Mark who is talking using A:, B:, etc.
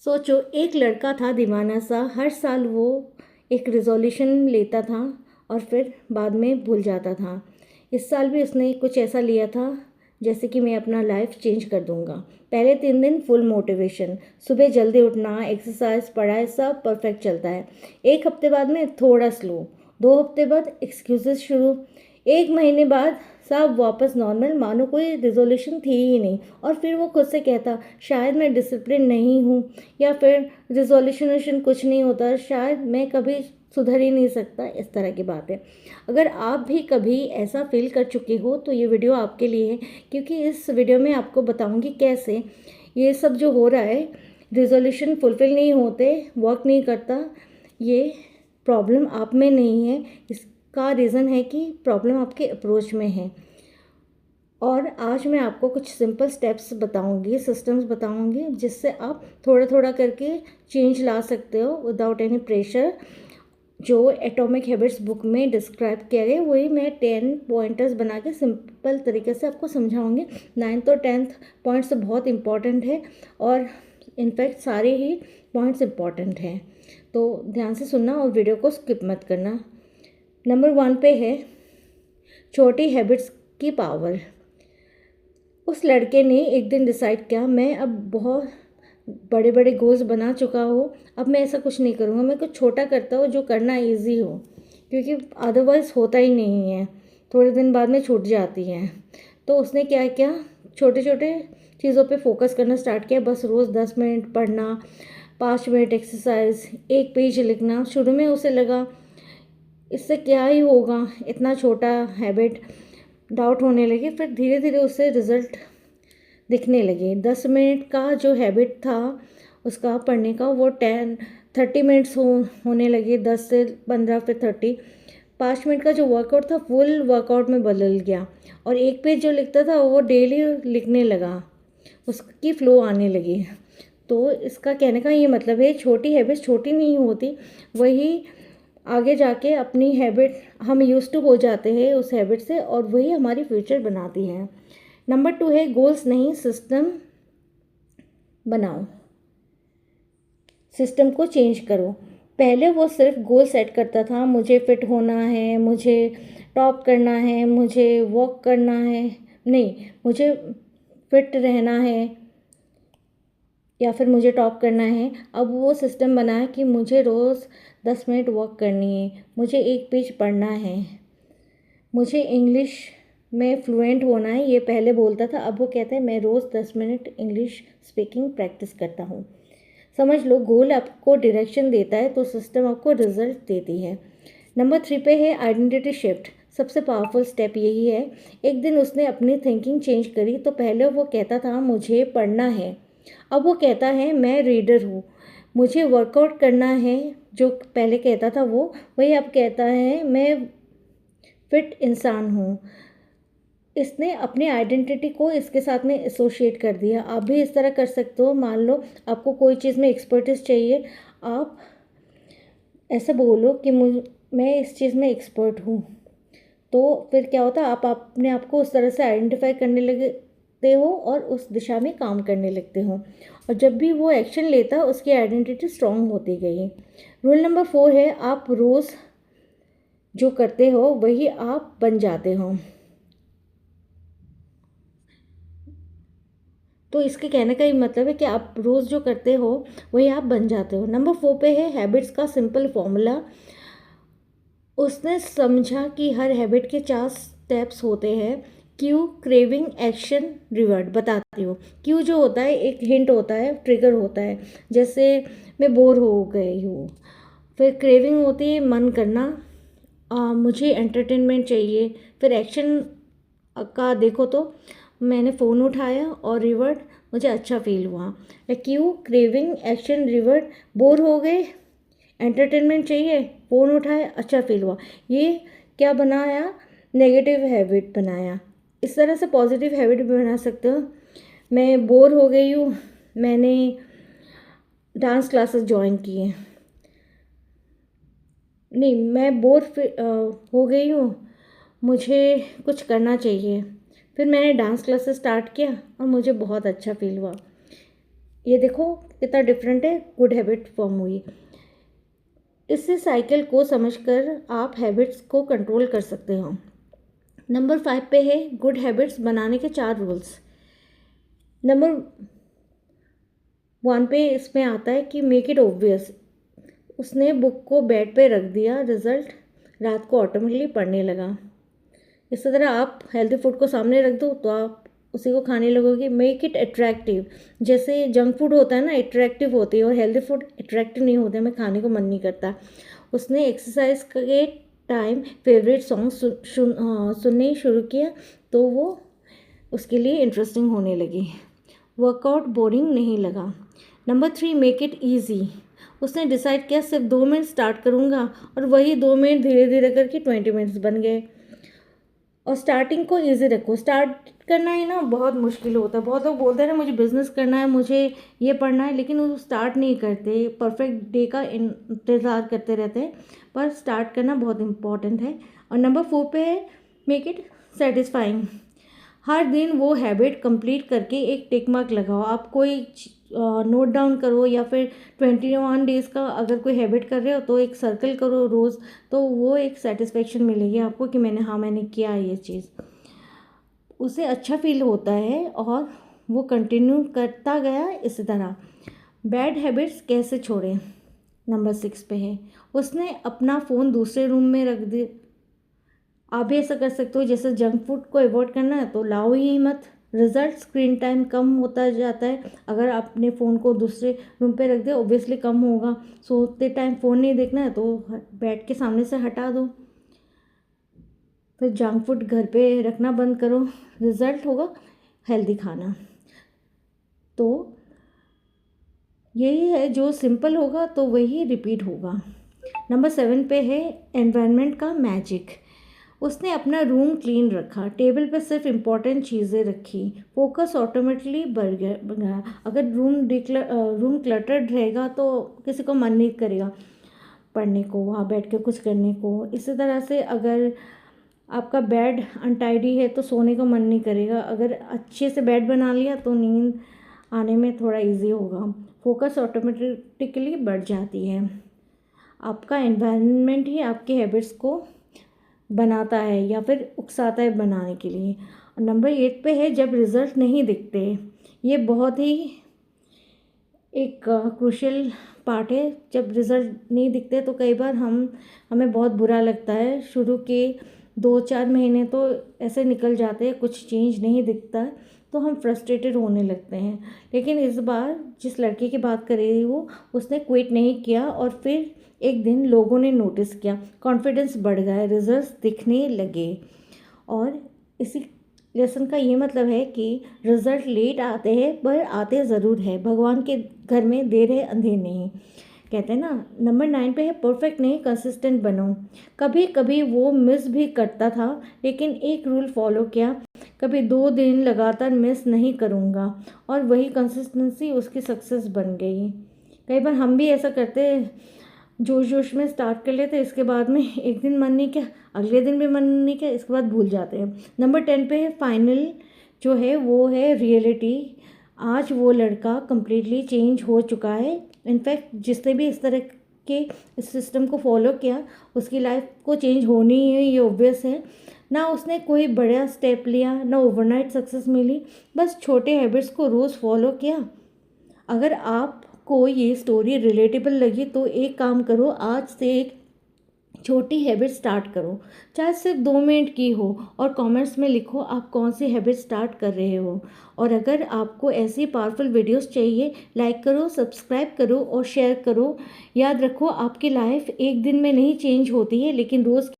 A: सोचो, एक लड़का था दीवाना सा। हर साल वो एक रिजोल्यूशन लेता था और फिर बाद में भूल जाता था। इस साल भी उसने कुछ ऐसा लिया था जैसे कि मैं अपना लाइफ चेंज कर दूंगा। पहले 3 दिन फुल मोटिवेशन, सुबह जल्दी उठना, एक्सरसाइज, पढ़ाई, सब परफेक्ट चलता है। एक हफ्ते बाद में थोड़ा स्लो, 2 हफ्ते बाद एक्सक्यूजेस शुरू, 1 महीने बाद सब वापस नॉर्मल, मानो कोई रिजोल्यूशन थी ही नहीं। और फिर वो खुद से कहता, शायद मैं डिसिप्लिन नहीं हूँ, या फिर रिजोल्यूशन कुछ नहीं होता, शायद मैं कभी सुधर ही नहीं सकता। इस तरह की बातें। अगर आप भी कभी ऐसा फील कर चुके हो तो ये वीडियो आपके लिए है, क्योंकि इस वीडियो में आपको बताऊंगी कैसे ये सब जो हो रहा है, रिजोल्यूशन फुलफिल नहीं होते, वर्क नहीं करता, ये प्रॉब्लम आप में नहीं है। इसका रीज़न है कि प्रॉब्लम आपके अप्रोच में है। और आज मैं आपको कुछ सिंपल स्टेप्स बताऊंगी, सिस्टम्स बताऊंगी, जिससे आप थोड़ा थोड़ा करके चेंज ला सकते हो विदाउट एनी प्रेशर। जो एटॉमिक हैबिट्स बुक में डिस्क्राइब किया गया वही मैं 10 पॉइंटर्स बना के सिंपल तरीके से आपको समझाऊंगी। 9th और 10th पॉइंट्स बहुत इंपॉर्टेंट है, और इनफैक्ट सारे ही पॉइंट्स इंपॉर्टेंट हैं, तो ध्यान से सुनना और वीडियो को स्किप मत करना। नंबर 1 पे है छोटी हैबिट्स की पावर। उस लड़के ने एक दिन डिसाइड किया, मैं अब बहुत बड़े बड़े गोल्स बना चुका हूँ, अब मैं ऐसा कुछ नहीं करूँगा, मैं कुछ छोटा करता हूँ जो करना इजी हो, क्योंकि अदरवाइज़ होता ही नहीं है, थोड़े दिन बाद में छूट जाती हैं। तो उसने क्या किया, छोटे छोटे चीज़ों पे फोकस करना स्टार्ट किया। बस रोज़ 10 मिनट पढ़ना, 5 मिनट एक्सरसाइज, 1 पेज लिखना। शुरू में उसे लगा इससे क्या ही होगा, इतना छोटा हैबिट, डाउट होने लगे। फिर धीरे धीरे उससे रिज़ल्ट दिखने लगे। 10 मिनट का जो हैबिट था उसका पढ़ने का, वो 30 मिनट्स होने लगे, 10 से 15, फिर 30। 5 मिनट का जो वर्कआउट था फुल वर्कआउट में बदल गया, और 1 पेज जो लिखता था वो डेली लिखने लगा, उसकी फ्लो आने लगी। तो इसका कहने का ये मतलब है, छोटी हैबिट्स छोटी नहीं होती, वही आगे जाके अपनी हैबिट हम यूज टू हो जाते हैं उस हैबिट से, और वही हमारी फ्यूचर बनाती है। नंबर 2 है गोल्स नहीं सिस्टम बनाओ। सिस्टम को चेंज करो। पहले वो सिर्फ गोल सेट करता था, मुझे फिट होना है, मुझे टॉप करना है, मुझे वॉक करना है, नहीं, मुझे फिट रहना है, या फिर मुझे टॉप करना है। अब वो सिस्टम बना है कि मुझे रोज़ 10 मिनट वॉक करनी है, मुझे 1 पेज पढ़ना है, मुझे इंग्लिश में फ्लुएंट होना है। ये पहले बोलता था, अब वो कहता है मैं रोज़ 10 मिनट इंग्लिश स्पीकिंग प्रैक्टिस करता हूँ। समझ लो, गोल आपको डायरेक्शन देता है तो सिस्टम आपको रिजल्ट देती है। नंबर 3 पे है आइडेंटिटी शिफ्ट। सबसे पावरफुल स्टेप यही है। एक दिन उसने अपनी थिंकिंग चेंज करी। तो पहले वो कहता था मुझे पढ़ना है, अब वो कहता है मैं रीडर हूँ। मुझे वर्कआउट करना है, जो पहले कहता था वो, वही अब कहता है मैं फिट इंसान हूँ। इसने अपनी आइडेंटिटी को इसके साथ में एसोशिएट कर दिया। आप भी इस तरह कर सकते हो। मान लो आपको कोई चीज़ में एक्सपर्टीज चाहिए, आप ऐसे बोलो कि मैं इस चीज़ में एक्सपर्ट हूँ। तो फिर क्या होता है, आप अपने आप को उस तरह से आइडेंटिफाई करने लगते हो और उस दिशा में काम करने लगते हो, और जब भी वो एक्शन लेता है उसकी आइडेंटिटी स्ट्रांग होती गई। रूल नंबर 4 है आप रोज़ जो करते हो वही आप बन जाते हो। तो इसके कहने का ये मतलब है कि आप रोज़ जो करते हो वही आप बन जाते हो। नंबर 4 पे है हैबिट्स का सिंपल फॉर्मूला। उसने समझा कि हर हैबिट के 4 स्टेप्स होते हैं। Q, craving, action, reward. बताती हूँ। क्यू जो होता है एक हिंट होता है, ट्रिगर होता है, जैसे मैं बोर हो गई हूँ। फिर क्रेविंग होती है मन करना, मुझे एंटरटेनमेंट चाहिए। फिर एक्शन का देखो तो मैंने फ़ोन उठाया, और रिवॉर्ड मुझे अच्छा फील हुआ। Q, craving, action, reward. Bore हो गए, एंटरटेनमेंट चाहिए, फ़ोन उठाया, अच्छा फील हुआ। ये क्या बनाया, नेगेटिव हैबिट बनाया। इस तरह से पॉजिटिव हैबिट भी बना सकते हो। मैं बोर हो गई हूँ, मैंने डांस क्लासेस ज्वाइन किए। नहीं, मैं बोर हो गई हूँ, मुझे कुछ करना चाहिए। फिर मैंने डांस क्लासेस स्टार्ट किया और मुझे बहुत अच्छा फील हुआ। ये देखो कितना डिफरेंट है, गुड हैबिट फॉर्म हुई। इससे साइकिल को समझकर आप हैबिट्स को कंट्रोल कर सकते हो। नंबर 5 पे है गुड हैबिट्स बनाने के 4 रूल्स। नंबर 1 पे इसमें आता है कि मेक इट ऑब्वियस। उसने बुक को बेड पे रख दिया, रिजल्ट रात को ऑटोमेटिकली पढ़ने लगा। इसी तरह आप हेल्दी फूड को सामने रख दो तो आप उसी को खाने लगोगे। Make it attractive. जैसे जंक फूड होता है ना, अट्रैक्टिव होती है, और हेल्दी फूड अट्रैक्टिव नहीं होते, हमें खाने को मन नहीं करता। उसने एक्सरसाइज के टाइम फेवरेट सॉन्ग सुनने शुरू किया तो वो उसके लिए इंटरेस्टिंग होने लगी। वर्कआउट बोरिंग नहीं लगा। Number 3 make it easy. उसने डिसाइड किया सिर्फ 2 मिनट स्टार्ट करूँगा, और वही 2 मिनट धीरे धीरे करके 20 मिनट्स बन गए। और स्टार्टिंग को इजी रखो। स्टार्ट करना ही ना बहुत मुश्किल होता है। बहुत लोग बोलते हैं ना मुझे बिज़नेस करना है, मुझे ये पढ़ना है, लेकिन वो स्टार्ट नहीं करते, परफेक्ट डे का इंतज़ार करते रहते हैं। पर स्टार्ट करना बहुत इम्पॉर्टेंट है। और नंबर 4 पे है मेक इट सेटिस्फाइंग। हर दिन वो हैबिट कंप्लीट करके एक टिक मार्क लगाओ। आप कोई नोट डाउन करो, या फिर 21 डेज़ का अगर कोई हैबिट कर रहे हो तो एक सर्कल करो रोज़, तो वो एक सेटिस्फेक्शन मिलेगी आपको कि मैंने किया है ये चीज़। उसे अच्छा फील होता है और वो कंटिन्यू करता गया इसी तरह। बैड हैबिट्स कैसे छोड़ें, नंबर 6 पे है उसने अपना फ़ोन दूसरे रूम में रख दिया। आप भी ऐसा कर सकते हो। जैसे जंक फूड को अवॉइड करना है तो लाओ ही मत। रिजल्ट स्क्रीन टाइम कम होता जाता है। अगर आपने फ़ोन को दूसरे रूम पे रख दिया, ऑब्वियसली कम होगा। सोते टाइम फ़ोन नहीं देखना है तो बेड के सामने से हटा दो। फिर जंक फूड घर पे रखना बंद करो, रिज़ल्ट होगा हेल्दी खाना। तो यही है, जो सिंपल होगा तो वही रिपीट होगा। नंबर 7 पे है एनवायरनमेंट का मैजिक। उसने अपना रूम क्लीन रखा, टेबल पर सिर्फ इम्पॉर्टेंट चीज़ें रखी, फोकस ऑटोमेटिकली बढ़ गया। अगर रूम क्लटर्ड रहेगा तो किसी को मन नहीं करेगा पढ़ने को, वहाँ बैठ के कुछ करने को। इसी तरह से अगर आपका बेड अनटाइडी है तो सोने का मन नहीं करेगा। अगर अच्छे से बेड बना लिया तो नींद आने में थोड़ा इजी होगा, फोकस ऑटोमेटिकली बढ़ जाती है। आपका एनवायरनमेंट ही आपके हैबिट्स को बनाता है या फिर उकसाता है बनाने के लिए। नंबर 8 पे है जब रिज़ल्ट नहीं दिखते। ये बहुत ही एक क्रूशियल पार्ट है। जब रिज़ल्ट नहीं दिखते तो कई बार हमें बहुत बुरा लगता है। शुरू के 2-4 महीने तो ऐसे निकल जाते हैं, कुछ चेंज नहीं दिखता, तो हम फ्रस्ट्रेटेड होने लगते हैं। लेकिन इस बार जिस लड़के की बात कर रही हूँ उसने क्विट नहीं किया, और फिर एक दिन लोगों ने नोटिस किया, कॉन्फिडेंस बढ़ गया, रिजल्ट्स दिखने लगे। और इसी लेसन का ये मतलब है कि रिजल्ट लेट आते हैं पर आते ज़रूर है। भगवान के घर में देर है अंधेर नहीं, कहते हैं ना। नंबर 9 पे है परफेक्ट नहीं, कंसिस्टेंट बनो। कभी कभी वो मिस भी करता था, लेकिन एक रूल फॉलो किया, कभी 2 दिन लगातार मिस नहीं करूँगा, और वही कंसिस्टेंसी उसकी सक्सेस बन गई। कई बार हम भी ऐसा करते हैं, जोश जोश में स्टार्ट कर लेते, इसके बाद में एक दिन मन नहीं किया, अगले दिन भी मन नहीं किया, इसके बाद भूल जाते हैं। नंबर 10 पे है फाइनल, जो है वो है रियलिटी। आज वो लड़का कम्प्लीटली चेंज हो चुका है। इनफैक्ट जिसने भी इस तरह के इस सिस्टम को फॉलो किया उसकी लाइफ को चेंज होनी है, ये ऑब्वियस है। ना उसने कोई बड़ा स्टेप लिया, ना ओवरनाइट सक्सेस मिली, बस छोटे हैबिट्स को रोज़ फॉलो किया। अगर आपको ये स्टोरी रिलेटेबल लगी तो एक काम करो, आज से एक छोटी हैबिट स्टार्ट करो, चाहे सिर्फ 2 मिनट की हो, और कमेंट्स में लिखो आप कौन सी हैबिट स्टार्ट कर रहे हो। और अगर आपको ऐसी पावरफुल वीडियोस चाहिए, लाइक करो, सब्सक्राइब करो और शेयर करो। याद रखो, आपकी लाइफ एक दिन में नहीं चेंज होती है, लेकिन रोज़